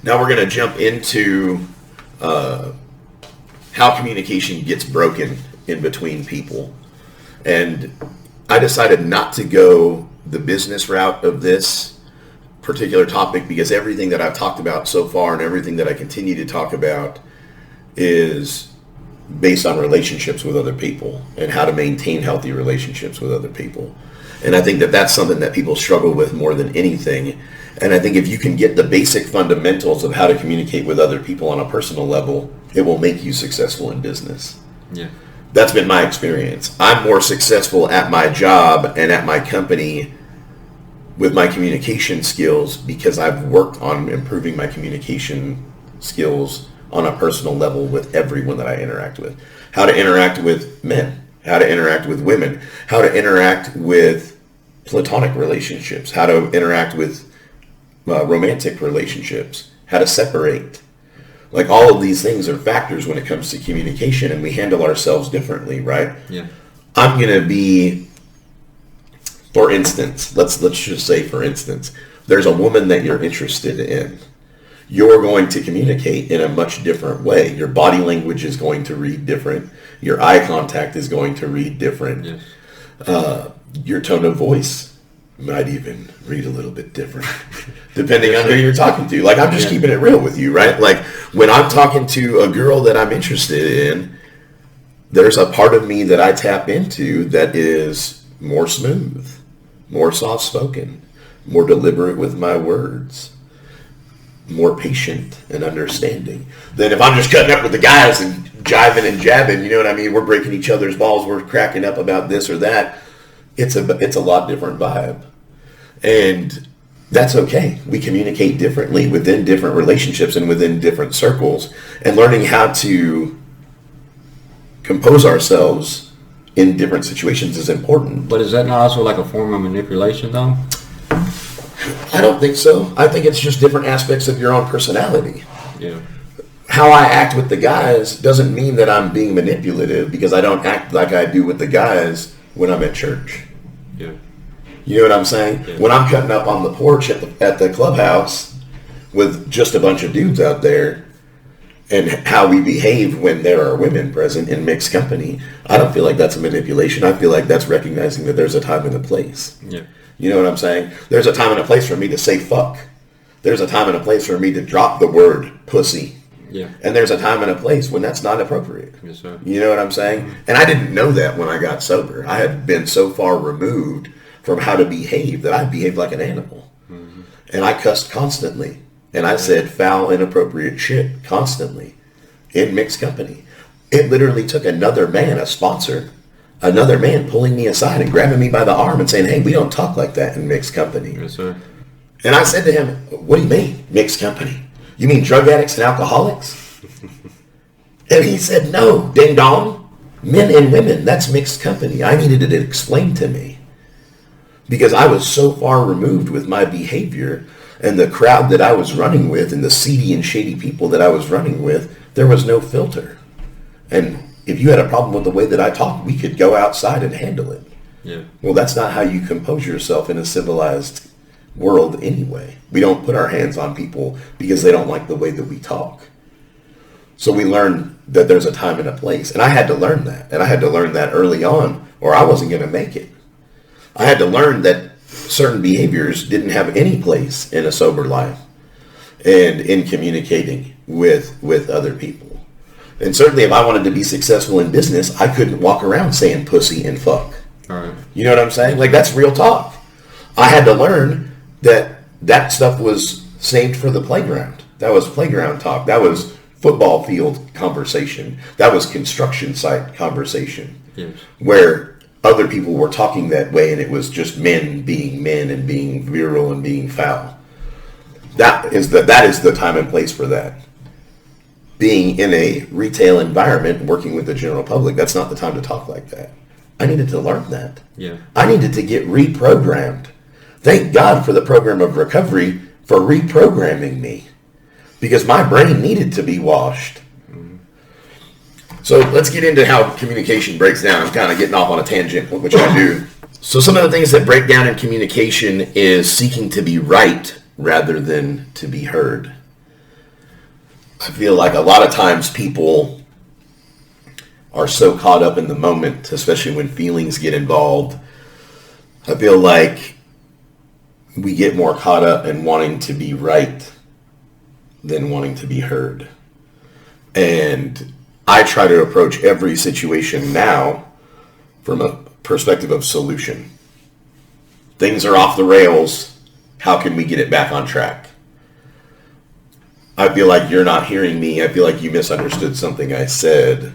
Now we're going to jump into how communication gets broken in between people. And I decided not to go the business route of this particular topic because everything that I've talked about so far and everything that I continue to talk about is based on relationships with other people and how to maintain healthy relationships with other people. And I think that that's something that people struggle with more than anything. And I think if you can get the basic fundamentals of how to communicate with other people on a personal level, it will make you successful in business. Yeah. That's been my experience. I'm more successful at my job and at my company with my communication skills because I've worked on improving my communication skills on a personal level with everyone that I interact with. How to interact with men, how to interact with women, how to interact with platonic relationships, how to interact with romantic relationships, how to separate. Like all of these things are factors when it comes to communication, and we handle ourselves differently, right? Yeah. I'm going to be, for instance, let's just say, for instance, there's a woman that you're interested in. You're going to communicate in a much different way. Your body language is going to read different. Your eye contact is going to read different. Yes. Your tone of voice might even read a little bit different depending on who you're talking to. Like, I'm just keeping it real with you, right? Like, when I'm talking to a girl that I'm interested in, there's a part of me that I tap into that is more smooth, more soft-spoken, more deliberate with my words, more patient and understanding than if I'm just cutting up with the guys and jiving and jabbing, you know what I mean? We're breaking each other's balls, we're cracking up about this or that. It's a lot different vibe. And that's okay. We communicate differently within different relationships and within different circles. And learning how to compose ourselves in different situations is important. But is that not also like a form of manipulation, though? I don't think so. I think it's just different aspects of your own personality. Yeah. How I act with the guys doesn't mean that I'm being manipulative because I don't act like I do with the guys when I'm at church. Yeah. You know what I'm saying? Yeah. When I'm cutting up on the porch at the clubhouse with just a bunch of dudes out there and how we behave when there are women present in mixed company, I don't feel like that's a manipulation. I feel like that's recognizing that there's a time and a place. Yeah. You know what I'm saying? There's a time and a place for me to say fuck. There's a time and a place for me to drop the word pussy. Yeah. And there's a time and a place when that's not appropriate. Yes, sir. You know what I'm saying? And I didn't know that when I got sober. I had been so far removed from how to behave that I behaved like an animal. Mm-hmm. And I cussed constantly. And I said foul, inappropriate shit constantly in mixed company. It literally took another man, a sponsor, another man pulling me aside and grabbing me by the arm and saying, hey, we don't talk like that in mixed company. Yes, sir. And I said to him, what do you mean, mixed company? You mean drug addicts and alcoholics? And he said, no, ding dong. Men and women, that's mixed company. I needed it to explain to me. Because I was so far removed with my behavior and the crowd that I was running with and the seedy and shady people that I was running with, there was no filter. And if you had a problem with the way that I talked, we could go outside and handle it. Yeah. Well, that's not how you compose yourself in a civilized world anyway. We don't put our hands on people because they don't like the way that we talk. So we learn that there's a time and a place. And I had to learn that. And I had to learn that early on or I wasn't going to make it. I had to learn that certain behaviors didn't have any place in a sober life and in communicating with other people. And certainly if I wanted to be successful in business, I couldn't walk around saying pussy and fuck. All right. You know what I'm saying? Like, that's real talk. I had to learn that stuff was saved for the playground. That was playground talk. That was football field conversation. That was construction site conversation. Yes. Where other people were talking that way and it was just men and being virile and being foul. That is the time and place for that. Being in a retail environment, working with the general public, that's not the time to talk like that. I needed to learn that. Yeah. I needed to get reprogrammed. Thank God for the program of recovery for reprogramming me because my brain needed to be washed. Mm-hmm. So let's get into how communication breaks down. I'm kind of getting off on a tangent, which I do. So some of the things that break down in communication is seeking to be right rather than to be heard. I feel like a lot of times people are so caught up in the moment, especially when feelings get involved. I feel like we get more caught up in wanting to be right than wanting to be heard. And I try to approach every situation now from a perspective of solution. Things are off the rails. How can we get it back on track? I feel like you're not hearing me. I feel like you misunderstood something I said.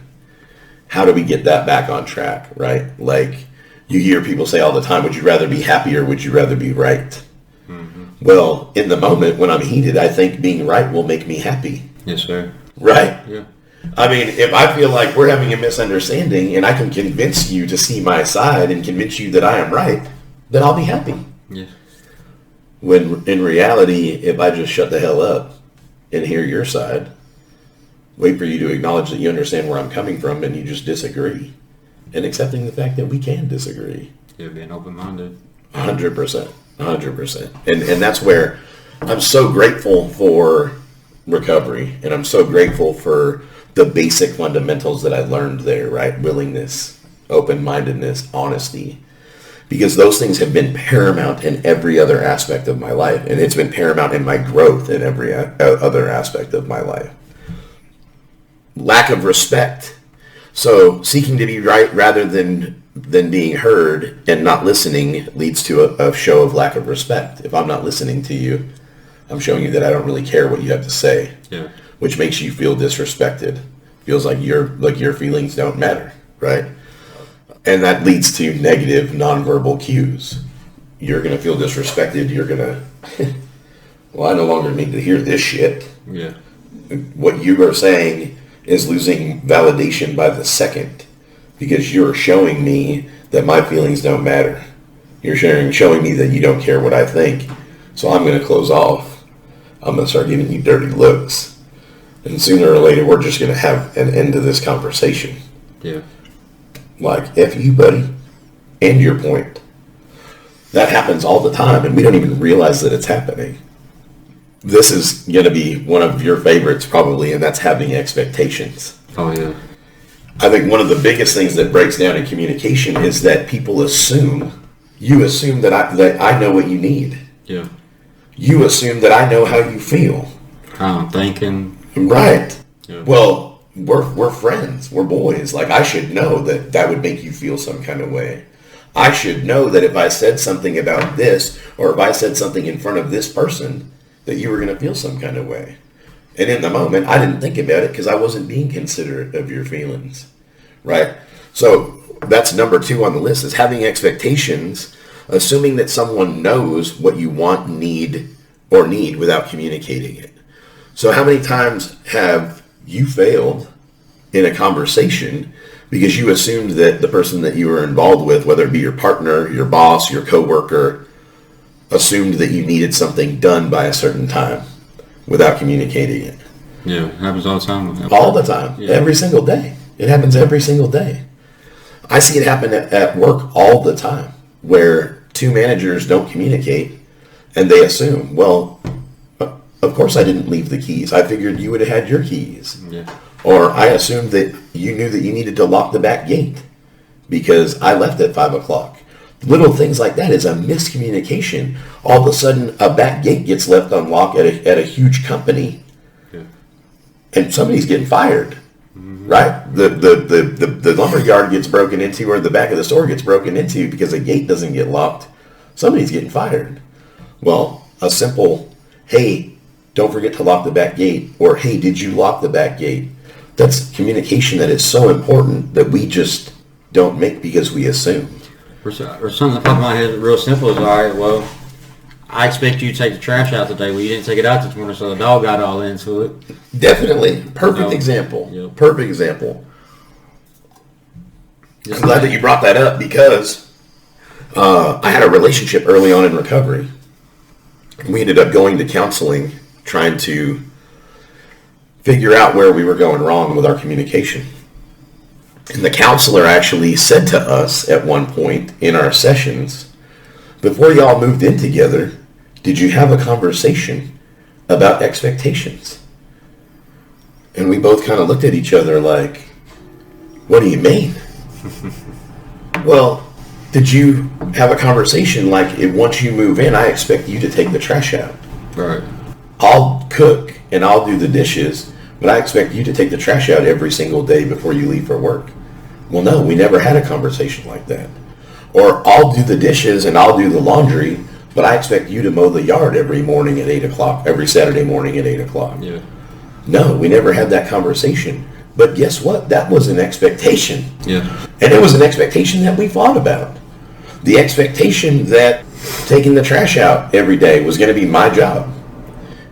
How do we get that back on track, right? Like, you hear people say all the time, would you rather be happy or would you rather be right? Mm-hmm. Well, in the moment when I'm heated, I think being right will make me happy. Yes, sir. Right? Yeah. I mean, if I feel like we're having a misunderstanding and I can convince you to see my side and convince you that I am right, then I'll be happy. Yes. When in reality, if I just shut the hell up and hear your side, wait for you to acknowledge that you understand where I'm coming from and you just disagree, and accepting the fact that we can disagree. Yeah, being open-minded. 100%. 100%. And that's where I'm so grateful for recovery, and I'm so grateful for the basic fundamentals that I learned there, right? Willingness, open-mindedness, honesty. Because those things have been paramount in every other aspect of my life, and it's been paramount in my growth in every other aspect of my life. Lack of respect. So seeking to be right rather than being heard and not listening leads to a show of lack of respect. If I'm not listening to you, I'm showing you that I don't really care what you have to say, yeah. Which makes you feel disrespected. Feels like your feelings don't matter, right? And that leads to negative nonverbal cues. You're going to feel disrespected. You're going to, well, I no longer need to hear this shit. Yeah. What you are saying is losing validation by the second, because you're showing me that my feelings don't matter. You're showing me that you don't care what I think. So I'm going to close off. I'm going to start giving you dirty looks. And sooner or later, we're just going to have an end to this conversation. Yeah. Like, F you, buddy. End your point. That happens all the time, and we don't even realize that it's happening. This is going to be one of your favorites, probably, and that's having expectations. Oh, yeah. I think one of the biggest things that breaks down in communication is that people assume, you assume that I know what you need. Yeah. You assume that I know how you feel. How I'm thinking. Right. Yeah. Well, we're friends. We're boys. Like, I should know that would make you feel some kind of way. I should know that if I said something about this, or if I said something in front of this person, that you were going to feel some kind of way. And in the moment, I didn't think about it because I wasn't being considerate of your feelings, right? So that's number 2 on the list, is having expectations, assuming that someone knows what you want, need without communicating it. So how many times have you failed in a conversation because you assumed that the person that you were involved with, whether it be your partner, your boss, your coworker, assumed that you needed something done by a certain time without communicating it? Yeah, it happens all the time. All the time. Yeah. Every single day. It happens every single day. I see it happen at work all the time, where 2 managers don't communicate and they assume, well, of course I didn't leave the keys. I figured you would have had your keys. Yeah. Or I assumed that you knew that you needed to lock the back gate because I left at 5 o'clock. Little things like that is a miscommunication. All of a sudden, a back gate gets left unlocked at a huge company, and somebody's getting fired, right? The lumber yard gets broken into, or the back of the store gets broken into because a gate doesn't get locked. Somebody's getting fired. Well, a simple, hey, don't forget to lock the back gate, or hey, did you lock the back gate? That's communication that is so important that we just don't make because we assume. Or something that popped in my head real simple is, all right, well, I expect you to take the trash out today. Well, you didn't take it out this morning, so the dog got all into it. Definitely. Perfect example. Yep. Perfect example. Just I'm glad that you brought that up, because I had a relationship early on in recovery. We ended up going to counseling, trying to figure out where we were going wrong with our communication. And the counselor actually said to us at one point in our sessions, before y'all moved in together, did you have a conversation about expectations? And we both kind of looked at each other like, what do you mean? Well, did you have a conversation like, once you move in, I expect you to take the trash out? Right. I'll cook and I'll do the dishes, but I expect you to take the trash out every single day before you leave for work. Well, no, we never had a conversation like that. Or I'll do the dishes and I'll do the laundry, but I expect you to mow the yard every morning at 8 o'clock, every Saturday morning at 8 o'clock. Yeah. No, we never had that conversation. But guess what? That was an expectation. Yeah. And it was an expectation that we fought about. The expectation that taking the trash out every day was going to be my job.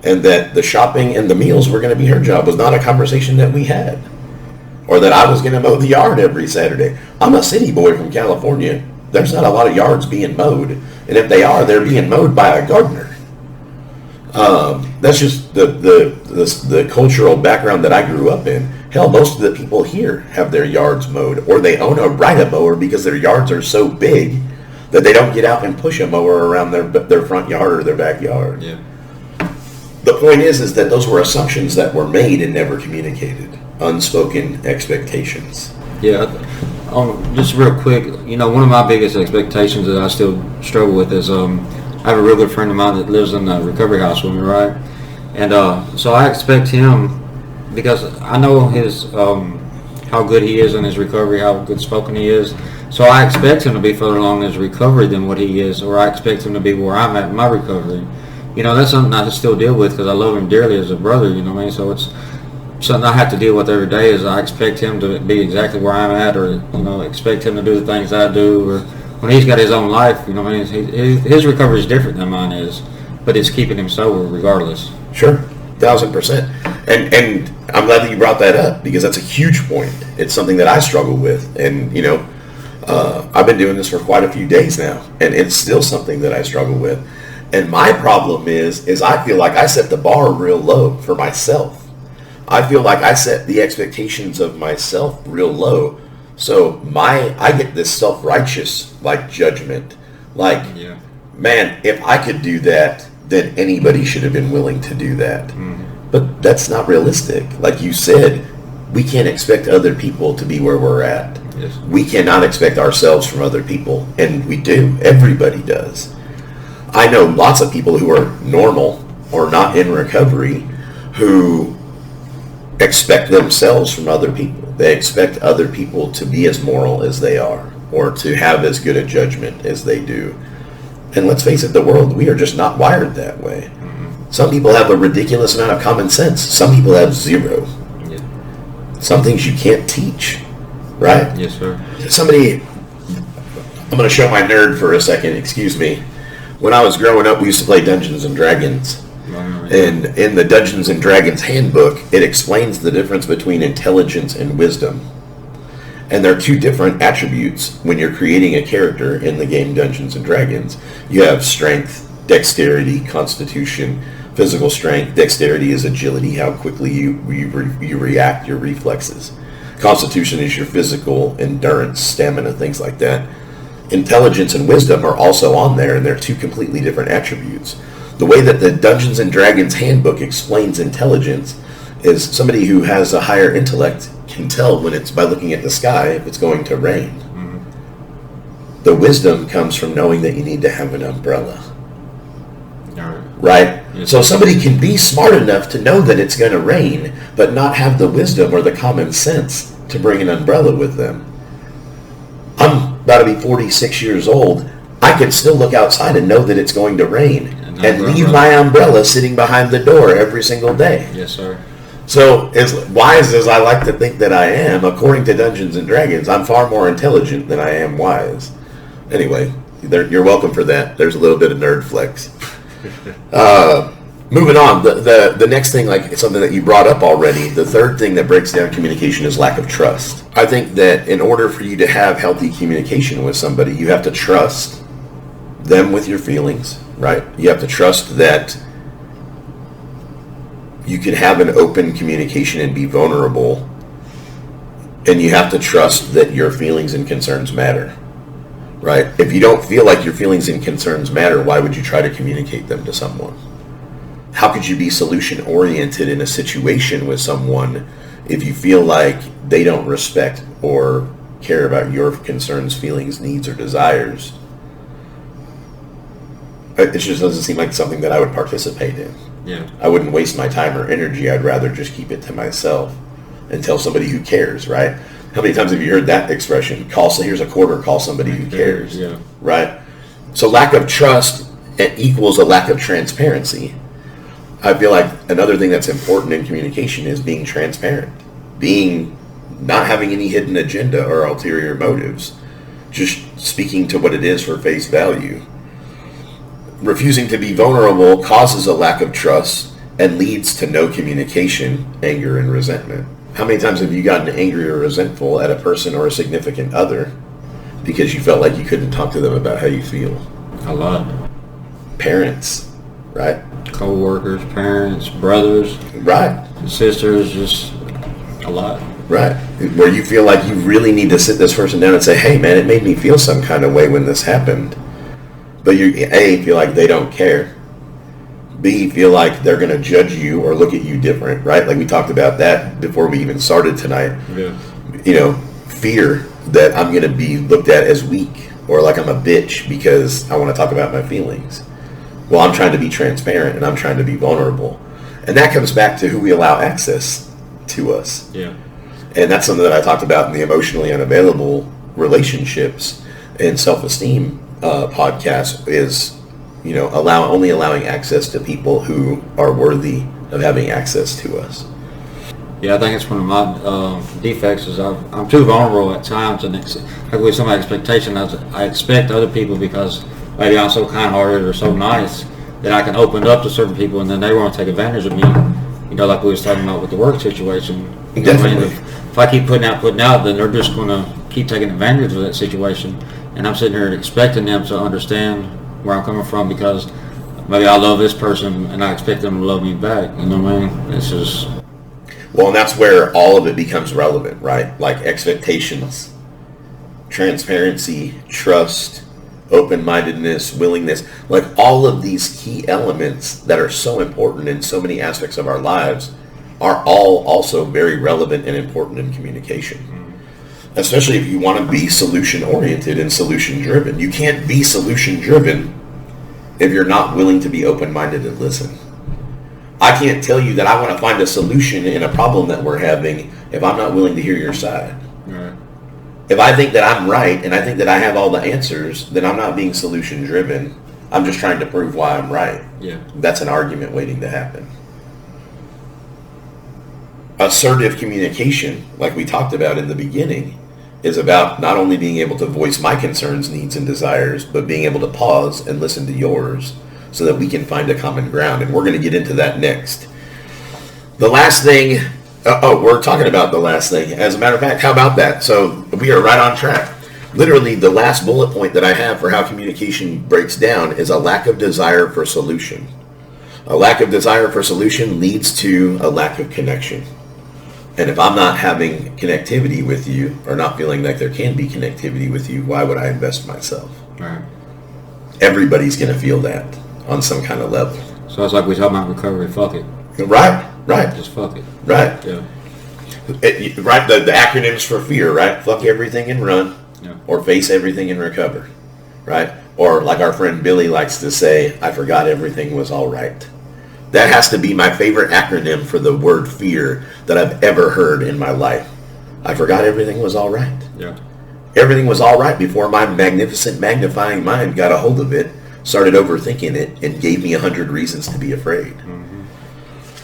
And that the shopping and the meals were going to be her job was not a conversation that we had. Or that I was going to mow the yard every Saturday. I'm a city boy from California. There's not a lot of yards being mowed. And if they are, they're being mowed by a gardener. That's just the cultural background that I grew up in. Hell, most of the people here have their yards mowed, or they own a ride-a mower because their yards are so big that they don't get out and push a mower around their front yard or their backyard. Yeah. The point is that those were assumptions that were made and never communicated. Unspoken expectations. Yeah. Just real quick, one of my biggest expectations that I still struggle with is I have a real good friend of mine that lives in a recovery house with me, right? And so I expect him, because I know his how good he is in his recovery, how good spoken he is. So I expect him to be further along in his recovery than what he is, or I expect him to be where I'm at in my recovery. That's something I still deal with because I love him dearly as a brother, you know what I mean? So it's something I have to deal with every day. Is I expect him to be exactly where I'm at, or expect him to do the things I do, or when he's got his own life, his recovery is different than mine is, but it's keeping him sober regardless. Sure, 1,000%. And I'm glad that you brought that up because that's a huge point. It's something that I struggle with, and I've been doing this for quite a few days now, and it's still something that I struggle with. And my problem is I feel like I set the bar real low for myself. I feel like I set the expectations of myself real low. So I get this self-righteous judgment. Yeah. Man, if I could do that, then anybody should have been willing to do that. Mm-hmm. But that's not realistic. Like you said, we can't expect other people to be where we're at. Yes. We cannot expect ourselves from other people. And we do. Everybody does. I know lots of people who are normal or not in recovery who expect themselves from other people. They expect other people to be as moral as they are, or to have as good a judgment as they do. And let's face it, we are just not wired that way. Mm-hmm. Some people have a ridiculous amount of common sense. Some people have zero. Yeah. Some things you can't teach, right? Yes, sir. I'm going to show my nerd for a second, excuse me. When I was growing up, we used to play Dungeons and Dragons. And in the Dungeons and Dragons handbook, it explains the difference between intelligence and wisdom. And there are two different attributes when you're creating a character in the game Dungeons and Dragons. You have strength, dexterity, constitution, physical strength. Dexterity is agility, how quickly you react, your reflexes. Constitution is your physical endurance, stamina, things like that. Intelligence and wisdom are also on there, and they're two completely different attributes. The way that the Dungeons and Dragons handbook explains intelligence is somebody who has a higher intellect can tell when it's by looking at the sky if it's going to rain. Mm-hmm. The wisdom comes from knowing that you need to have an umbrella. Right? Yes. So somebody can be smart enough to know that it's going to rain, but not have the wisdom or the common sense to bring an umbrella with them. I'm about to be 46 years old. I can still look outside and know that it's going to rain and leave my umbrella sitting behind the door every single day. Yes, sir. So as wise as I like to think that I am, according to Dungeons and Dragons, I'm far more intelligent than I am wise. Anyway, you're welcome for that. There's a little bit of nerd flex. Moving on, the next thing, something that you brought up already, the third thing that breaks down communication is lack of trust. I think that in order for you to have healthy communication with somebody, you have to trust them with your feelings, right? You have to trust that you can have an open communication and be vulnerable, and you have to trust that your feelings and concerns matter, right? If you don't feel like your feelings and concerns matter, why would you try to communicate them to someone? how could you be solution oriented in a situation with someone if you feel like they don't respect or care about your concerns, feelings, needs, or desires? It just doesn't seem like something that I would participate in. Yeah. I wouldn't waste my time or energy. I'd rather just keep it to myself and tell somebody who cares, right? How many times have you heard that expression? Here's a quarter, call somebody who cares. Yeah. Right? So lack of trust equals a lack of transparency. I feel like another thing that's important in communication is being transparent. Not having any hidden agenda or ulterior motives. Just speaking to what it is for face value. Refusing to be vulnerable causes a lack of trust and leads to no communication, anger, and resentment. How many times have you gotten angry or resentful at a person or a significant other because you felt like you couldn't talk to them about how you feel? A lot. Parents, right? Co-workers, parents, brothers, right? Sisters, just a lot. Right. Where you feel like you really need to sit this person down and say, hey man, it made me feel some kind of way when this happened. But you, A, feel like they don't care. B, feel like they're going to judge you or look at you different, right? Like we talked about that before we even started tonight. Yeah. You know, fear that I'm going to be looked at as weak or like I'm a bitch because I want to talk about my feelings. Well, I'm trying to be transparent and I'm trying to be vulnerable. And that comes back to who we allow access to us. Yeah. And that's something that I talked about in the emotionally unavailable relationships and self-esteem podcast is, you know, only allowing access to people who are worthy of having access to us. Yeah, I think it's one of my defects is I'm too vulnerable at times, and like with some expectation, I expect other people because maybe I'm so kind-hearted or so nice that I can open up to certain people, and then they want to take advantage of me. You know, like we was talking about with the work situation. You know, Definitely. If I keep putting out, then they're just going to keep taking advantage of that situation. And I'm sitting here expecting them to understand where I'm coming from because maybe I love this person and I expect them to love me back. You know what I mean? It's just... Well, and that's where all of it becomes relevant, right? Like expectations, transparency, trust, open-mindedness, willingness. Like all of these key elements that are so important in so many aspects of our lives are all also very relevant and important in communication. Especially if you want to be solution-oriented and solution-driven. You can't be solution-driven if you're not willing to be open-minded and listen. I can't tell you that I want to find a solution in a problem that we're having if I'm not willing to hear your side. Right. If I think that I'm right and I think that I have all the answers, then I'm not being solution-driven. I'm just trying to prove why I'm right. Yeah. That's an argument waiting to happen. Assertive communication, like we talked about in the beginning, is about not only being able to voice my concerns, needs, and desires, but being able to pause and listen to yours so that we can find a common ground. And we're going to get into that next. The last thing, we're talking about the last thing. As a matter of fact, how about that? So we are right on track. Literally, the last bullet point that I have for how communication breaks down is a lack of desire for solution. A lack of desire for solution leads to a lack of connection. And if I'm not having connectivity with you or not feeling like there can be connectivity with you, why would I invest myself? Right. Everybody's going to feel that on some kind of level. So it's like we talk about recovery. Fuck it. Right. Just fuck it. Right. Yeah. Right. The acronyms for fear, right? Fuck everything and run. Yeah. Or face everything and recover. Right? Or like our friend Billy likes to say, I forgot everything was all right. That has to be my favorite acronym for the word fear that I've ever heard in my life. I forgot everything was all right. Yeah. Everything was all right before my magnificent magnifying mind got a hold of it, started overthinking it, and gave me 100 reasons to be afraid. Mm-hmm.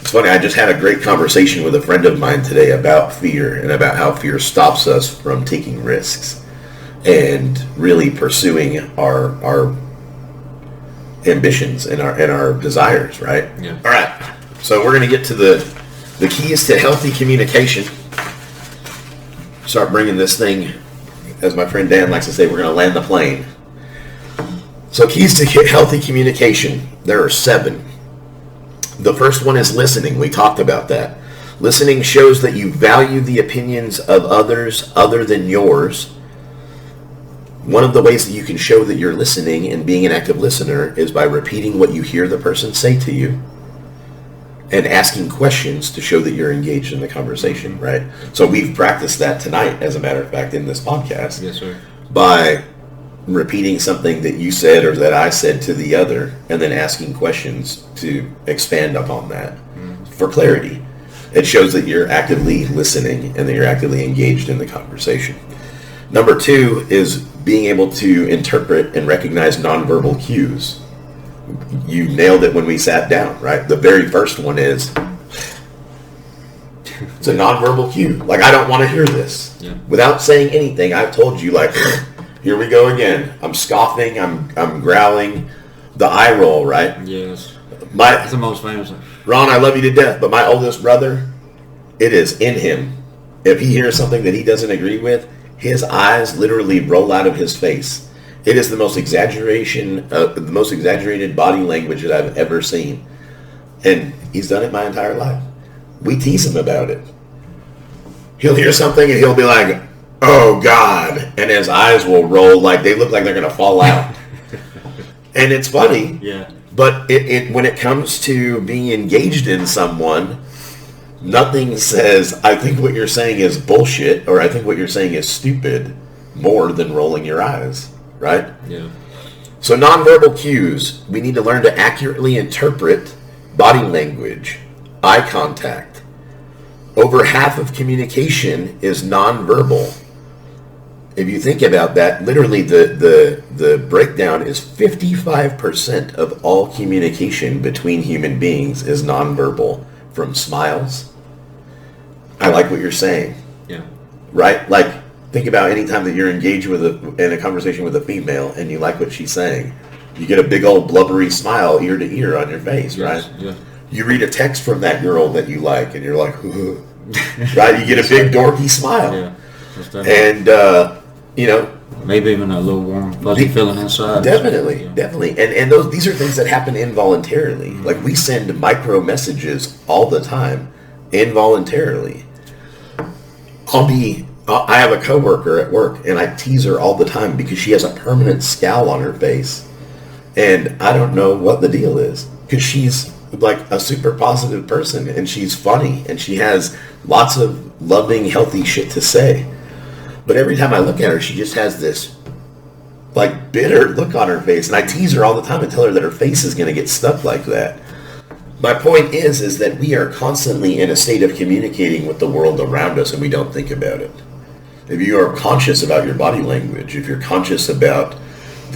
It's funny, I just had a great conversation with a friend of mine today about fear and about how fear stops us from taking risks and really pursuing our ambitions and our desires, right? Yeah. All right. So we're going to get to the keys to healthy communication. Start bringing this thing, as my friend Dan likes to say, we're going to land the plane. So keys to healthy communication, there are 7. The first one is listening. We talked about that. Listening shows that you value the opinions of others other than yours. One of the ways that you can show that you're listening and being an active listener is by repeating what you hear the person say to you. and asking questions to show that you're engaged in the conversation, right? So we've practiced that tonight, as a matter of fact, in this podcast. Yes, sir. By repeating something that you said or that I said to the other, and then asking questions to expand upon that for clarity. It shows that you're actively listening and that you're actively engaged in the conversation. Number 2 is being able to interpret and recognize nonverbal cues. You nailed it when we sat down, right? The very first one is, it's a nonverbal cue. Like, I don't want to hear this. Yeah. Without saying anything, I've told you, like, here we go again. I'm scoffing, I'm growling, the eye roll, right? Yes. That's the most famous one. Ron, I love you to death, but my oldest brother, it is in him. If he hears something that he doesn't agree with, his eyes literally roll out of his face. It is the most exaggerated body language that I've ever seen. And he's done it my entire life. We tease him about it. He'll hear something and he'll be like, oh God. And his eyes will roll like they look like they're going to fall out. And it's funny. Yeah. But when it comes to being engaged in someone, nothing says, I think what you're saying is bullshit, or I think what you're saying is stupid, more than rolling your eyes, right? Yeah. So nonverbal cues, we need to learn to accurately interpret body language, eye contact. Over half of communication is nonverbal. If you think about that, literally the breakdown is 55% of all communication between human beings is nonverbal. From smiles, I like what you're saying. Yeah. Right? Like, think about any time that you're engaged in a conversation with a female and you like what she's saying. You get a big old blubbery smile ear to ear on your face, Yes. right? Yeah. You read a text from that girl that you like and you're like, right? You get a big dorky smile. Yeah. And, maybe even a little warm, fuzzy feeling inside. Definitely, Yeah. definitely. And these are things that happen involuntarily. Mm-hmm. Like, we send micro messages all the time, involuntarily. I have a coworker at work, and I tease her all the time because she has a permanent scowl on her face. And I don't know what the deal is, because she's like a super positive person, and she's funny, and she has lots of loving, healthy shit to say. But every time I look at her, she just has this, like, bitter look on her face. And I tease her all the time and tell her that her face is going to get stuck like that. My point is that we are constantly in a state of communicating with the world around us, and we don't think about it. If you are conscious about your body language, if you're conscious about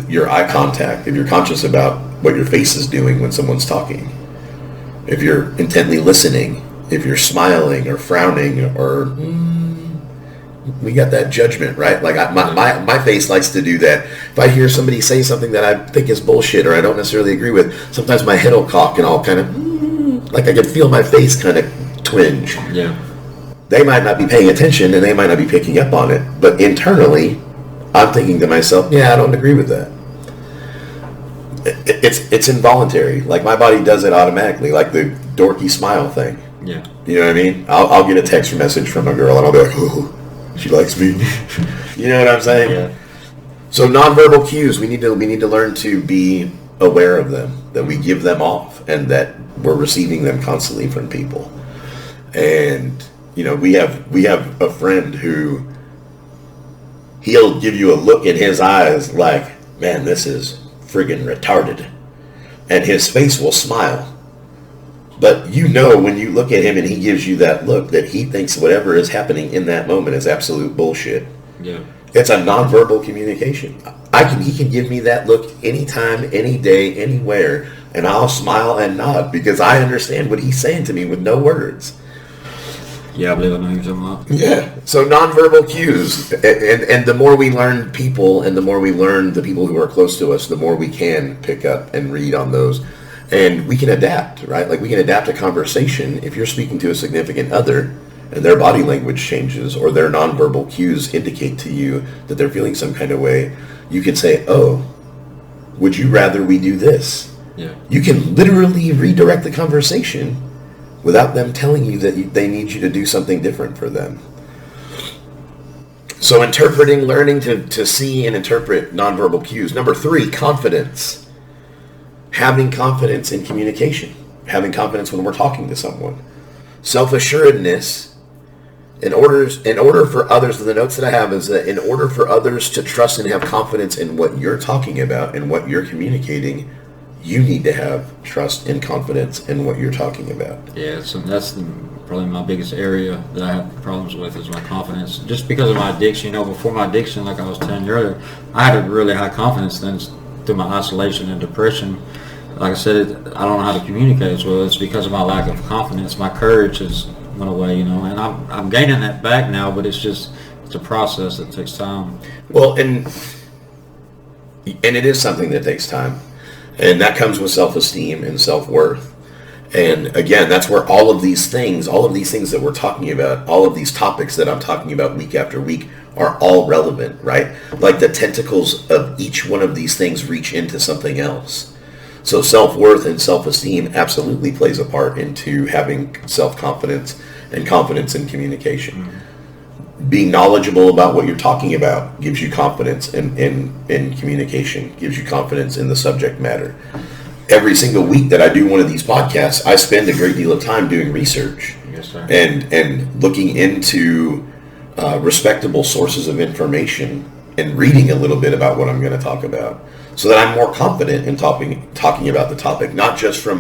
your eye contact, if you're conscious about what your face is doing when someone's talking, if you're intently listening, if you're smiling or frowning or... we got that judgment, right? Like, my face likes to do that. If I hear somebody say something that I think is bullshit or I don't necessarily agree with, sometimes my head will cock and I'll kind of, like, I can feel my face kind of twinge. Yeah. They might not be paying attention and they might not be picking up on it, but internally, I'm thinking to myself, yeah, I don't agree with that. It's involuntary. Like, my body does it automatically, like the dorky smile thing. Yeah. You know what I mean? I'll get a text message from a girl and I'll be like, ooh, she likes me. You know what I'm saying? Yeah. So nonverbal cues, we need to learn to be aware of them, that we give them off, and that we're receiving them constantly from people. And we have a friend who, he'll give you a look in his eyes like, man, this is friggin' retarded, and his face will smile. But when you look at him and he gives you that look, that he thinks whatever is happening in that moment is absolute bullshit. Yeah. It's a nonverbal communication. He can give me that look anytime, any day, anywhere, and I'll smile and nod because I understand what he's saying to me with no words. Yeah, I believe I know who you're talking about. Yeah. So nonverbal cues, and the more we learn people, and the more we learn the people who are close to us, the more we can pick up and read on those. And we can adapt, right? Like, we can adapt a conversation. If you're speaking to a significant other and their body language changes or their nonverbal cues indicate to you that they're feeling some kind of way, you can say, oh, would you rather we do this? Yeah. You can literally redirect the conversation without them telling you that they need you to do something different for them. So learning to see and interpret nonverbal cues. Number 3, confidence. Having confidence in communication. having confidence when we're talking to someone. Self-assuredness, in order for others, the notes that I have is that in order for others to trust and have confidence in what you're talking about and what you're communicating, you need to have trust and confidence in what you're talking about. Yeah, so that's probably my biggest area that I have problems with is my confidence. Just because of my addiction, before my addiction, like I was telling you earlier, I had a really high confidence then through my isolation and depression. Like I said, I don't know how to communicate as well. It's because of my lack of confidence. My courage has went away, and I'm gaining that back now, but it's a process that takes time. Well, and it is something that takes time. And that comes with self-esteem and self-worth. And again, that's where all of these things that we're talking about, all of these topics that I'm talking about week after week are all relevant, right? Like the tentacles of each one of these things reach into something else. So self-worth and self-esteem absolutely plays a part into having self-confidence and confidence in communication. Mm-hmm. Being knowledgeable about what you're talking about gives you confidence in communication, gives you confidence in the subject matter. Every single week that I do one of these podcasts, I spend a great deal of time doing research. Yes, sir. and looking into respectable sources of information and reading a little bit about what I'm going to talk about so that I'm more confident in talking about the topic, not just from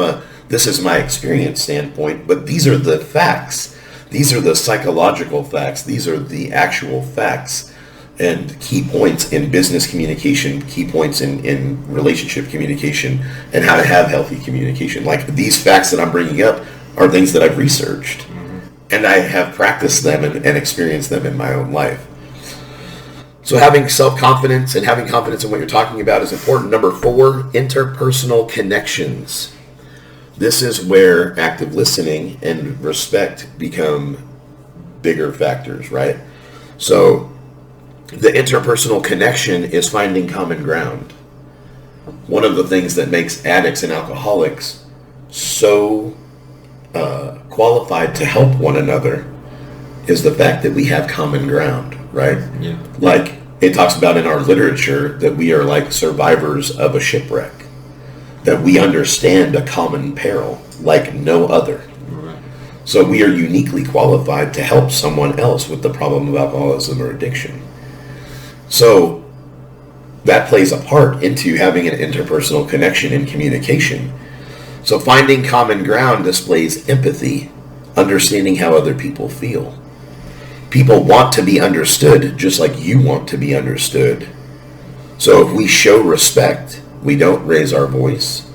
this is my experience standpoint, but these are the facts. These are the psychological facts. These are the actual facts and key points in business communication, key points in relationship communication, and how to have healthy communication. Like these facts that I'm bringing up are things that I've researched, mm-hmm. and I have practiced them and experienced them in my own life. So having self-confidence and having confidence in what you're talking about is important. Number 4, interpersonal connections. This is where active listening and respect become bigger factors, right? So the interpersonal connection is finding common ground. One of the things that makes addicts and alcoholics so qualified to help one another is the fact that we have common ground, right? Yeah. Like it talks about in our literature that we are like survivors of a shipwreck. That we understand a common peril like no other. Right. So we are uniquely qualified to help someone else with the problem of alcoholism or addiction. So that plays a part into having an interpersonal connection and communication. So finding common ground displays empathy, understanding how other people feel. People want to be understood just like you want to be understood. So if we show respect, we don't raise our voice.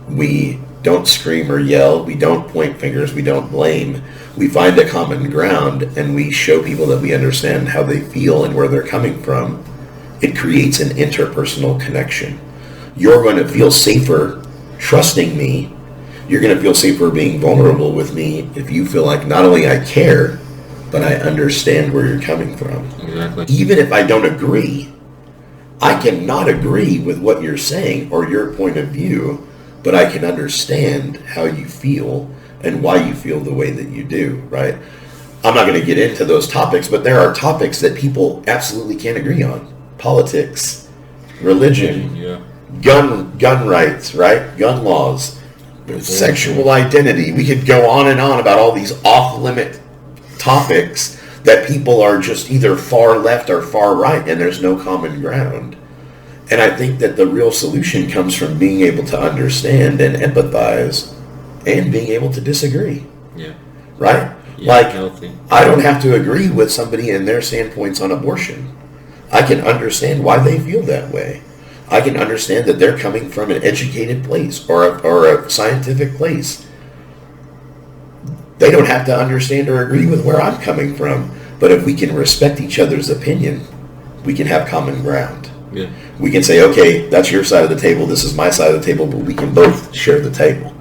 We don't scream or yell. We don't point fingers. We don't blame. We find a common ground and we show people that we understand how they feel and where they're coming from. It creates an interpersonal connection. You're going to feel safer trusting me. You're going to feel safer being vulnerable with me if you feel like not only I care, but I understand where you're coming from. Exactly. Even if I don't agree, I cannot agree with what you're saying or your point of view, but I can understand how you feel and why you feel the way that you do, right? I'm not going to get into those topics, but there are topics that people absolutely can't agree on. Politics, religion, yeah. gun rights, right? Gun laws, sexual identity. We could go on and on about all these off-limit topics that people are just either far left or far right, and there's no common ground. And I think that the real solution comes from being able to understand and empathize and being able to disagree. Yeah. Right? Yeah, like, healthy. I don't have to agree with somebody and their standpoints on abortion. I can understand why they feel that way. I can understand that they're coming from an educated place or a scientific place. They don't have to understand or agree with where I'm coming from. But if we can respect each other's opinion, we can have common ground. Yeah. We can say, okay, that's your side of the table, this is my side of the table, but we can both share the table,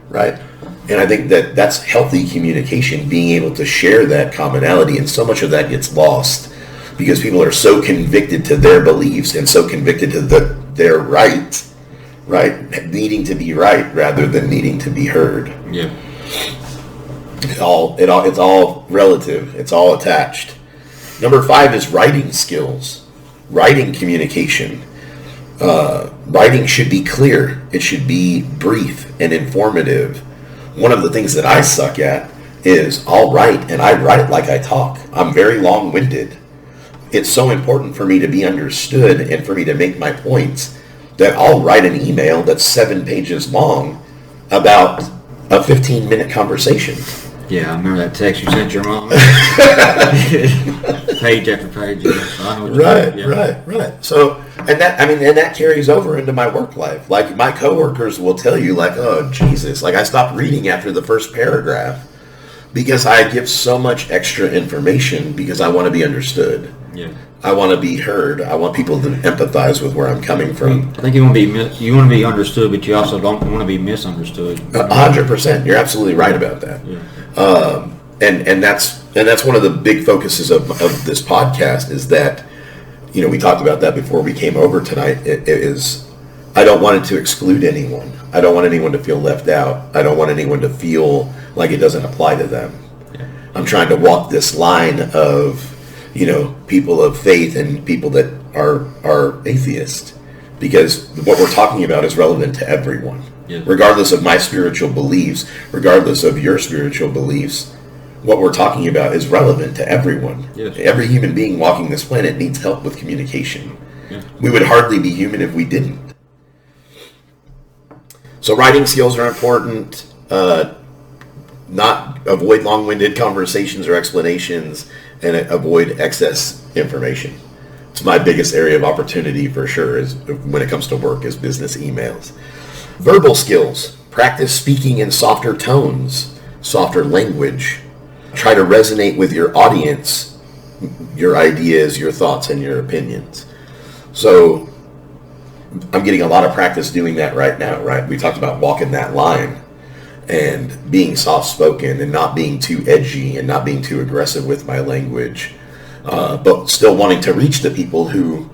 right? And I think that that's healthy communication, being able to share that commonality, and so much of that gets lost because people are so convicted to their beliefs and so convicted to their right, needing to be right rather than needing to be heard. Yeah. It's all relative. It's all attached. Number 5 is writing skills. Writing communication. Writing should be clear. It should be brief and informative. one of the things that I suck at is I'll write, and I write like I talk. I'm very long-winded. It's so important for me to be understood and for me to make my points that I'll write an email that's 7 pages long about a 15-minute conversation. Yeah, I remember that text you sent your mom. Page after page. I know what Right. So, and that carries over into my work life. Like, my coworkers will tell you, like, oh, Jesus, like, I stopped reading after the first paragraph because I give so much extra information because I want to be understood. Yeah. I want to be heard. I want people to empathize with where I'm coming from. I think you want to be understood, but you also don't want to be misunderstood. 100%. You're absolutely right about that. Yeah. And that's one of the big focuses of this podcast is that, you know, we talked about that before we came over tonight. It is, I don't want it to exclude anyone. I don't want anyone to feel left out. I don't want anyone to feel like it doesn't apply to them. Yeah. I'm trying to walk this line of, you know, people of faith and people that are atheists, because what we're talking about is relevant to everyone. Yeah. Regardless of my spiritual beliefs, regardless of your spiritual beliefs, what we're talking about is relevant to everyone. Yes. Every human being walking this planet needs help with communication. Yeah. We would hardly be human if we didn't. So writing skills are important. Not avoid long-winded conversations or explanations, and avoid excess information. It's my biggest area of opportunity for sure is when it comes to work is business emails. Verbal skills. Practice speaking in softer tones, softer language. Try to resonate with your audience, your ideas, your thoughts, and your opinions. So I'm getting a lot of practice doing that right now, right? We talked about walking that line and being soft-spoken and not being too edgy and not being too aggressive with my language, but still wanting to reach the people who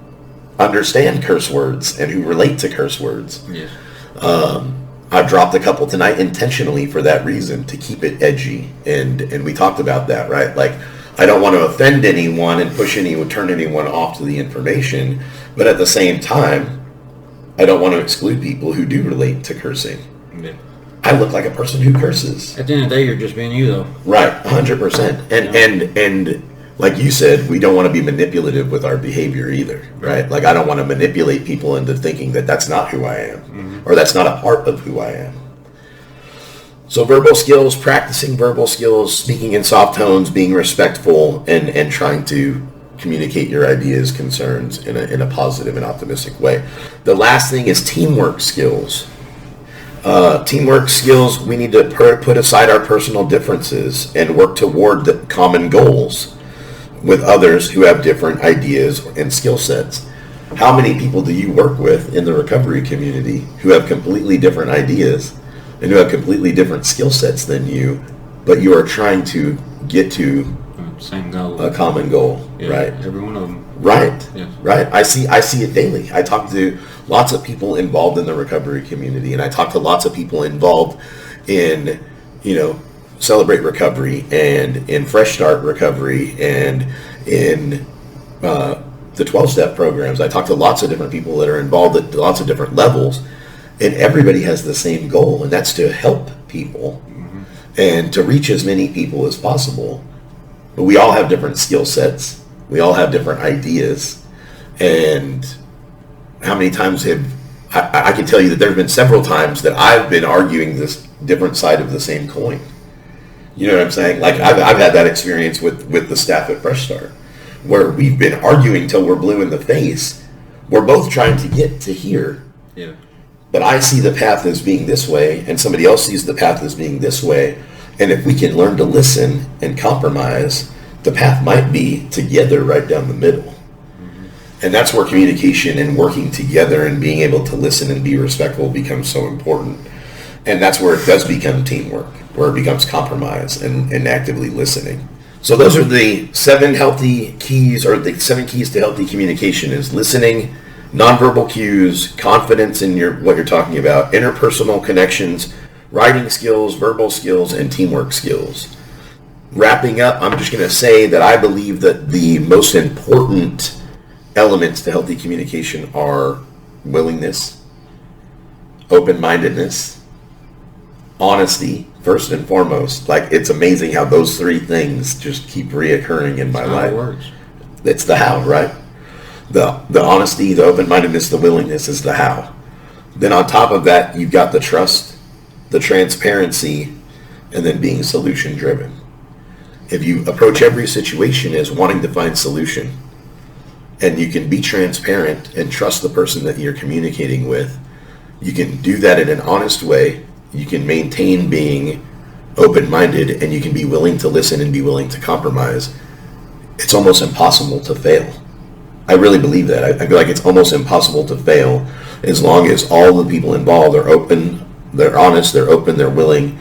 understand curse words and who relate to curse words. Yes. I've dropped a couple tonight intentionally for that reason, to keep it edgy, and we talked about that, right? Like, I don't want to offend anyone and turn anyone off to the information, but at the same time, I don't want to exclude people who do relate to cursing. Yeah. I look like a person who curses. At the end of the day, you're just being you, though. Right, 100%. And like you said, we don't want to be manipulative with our behavior either, right? Like, I don't want to manipulate people into thinking that that's not who I am, or that's not a part of who I am. So verbal skills, practicing verbal skills, speaking in soft tones, being respectful, and trying to communicate your ideas, concerns in a positive and optimistic way. The last thing is teamwork skills. Teamwork skills, we need to put aside our personal differences and work toward the common goals with others who have different ideas and skill sets. How many people do you work with in the recovery community who have completely different ideas and who have completely different skill sets than you, but you are trying to get to same goal, a common goal, yeah, right? Every one of them. Right, yeah. Right. I see it daily. I talk to lots of people involved in the recovery community, and I talk to lots of people involved in, you know, Celebrate Recovery and in Fresh Start Recovery and in the 12-step programs. I talk to lots of different people that are involved at lots of different levels, and everybody has the same goal, and that's to help people and to reach as many people as possible. But we all have different skill sets. We all have different ideas. And how many times I can tell you that there have been several times that I've been arguing this different side of the same coin. You know what I'm saying? Like, I've had that experience with the staff at Fresh Start, where we've been arguing till we're blue in the face. We're both trying to get to here. Yeah. But I see the path as being this way, and somebody else sees the path as being this way. And if we can learn to listen and compromise, the path might be together right down the middle. And that's where communication and working together and being able to listen and be respectful becomes so important. And that's where it does become teamwork, where it becomes compromise and actively listening. So those are the 7 healthy keys, or the 7 keys to healthy communication: is listening, nonverbal cues, confidence in what you're talking about, interpersonal connections, writing skills, verbal skills, and teamwork skills. Wrapping up, I'm just going to say that I believe that the most important elements to healthy communication are willingness, open-mindedness, honesty, first and foremost. Like, it's amazing how those three things just keep reoccurring in my That's how life. it works. It's the how, right? The honesty, the open-mindedness, the willingness is the how. Then on top of that, you've got the trust, the transparency, and then being solution-driven. If you approach every situation as wanting to find solution, and you can be transparent and trust the person that you're communicating with, you can do that in an honest way, you can maintain being open-minded, and you can be willing to listen and be willing to compromise, it's almost impossible to fail. I really believe that. I feel like it's almost impossible to fail as long as all the people involved are open, they're honest, they're open, they're willing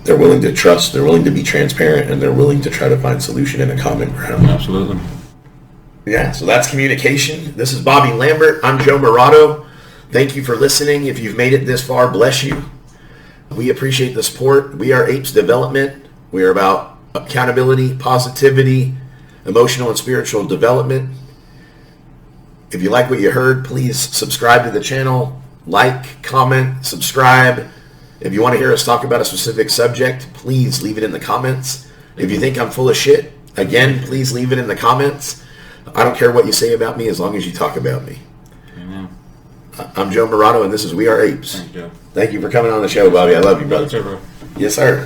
to trust, they're willing to be transparent, and they're willing to try to find solution in a common ground. Absolutely. Yeah, so that's communication. This is Bobby Lambert. I'm Joe Morato. Thank you for listening. If you've made it this far, bless you. We appreciate the support. We are A.P.E.S Development. We are about accountability, positivity, emotional and spiritual development. If you like what you heard, please subscribe to the channel, like, comment, subscribe. If you want to hear us talk about a specific subject, please leave it in the comments. If you think I'm full of shit, again, please leave it in the comments. I don't care what you say about me as long as you talk about me. Amen. I'm Joe Morato, and this is We Are A.P.E.S. Thanks, Joe. Thank you for coming on the show, Bobby. I love you, brother. Thanks, bro. Yes, sir.